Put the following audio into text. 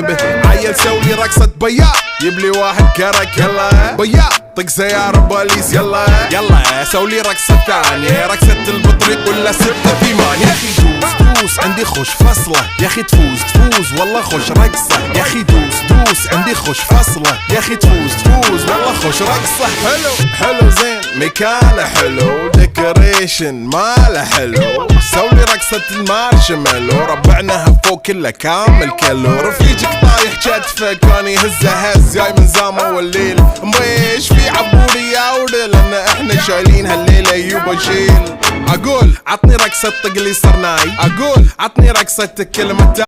به. عيل سولي رقصة بياع يبلي واحد كرك يلا بياع طق سيارة بوليس يلا يلا سولي رقصة ثانية رقصة البطريق ولا 6 8. يا اخي دوس عندي خوش فصلة يا اخي تفوز والله خوش رقصة يا اخي دوس عندي خوش فصلة يا اخي تفوز والله خوش رقصة. حلو زين مكانه حلو ديكوريشن ماله حلو سولي رقصة المارشميلو ربعناها فوق كله كامل كيلو. رفيجك طايح كتفه كان يهزه هز جاي من زامه والليل مبيش في عبوري يا ولد لان احنا شايلين هالليلة يوبا شيل. اقول عطني رقصة طق لي صرناي اقول عطني رقصة كلمة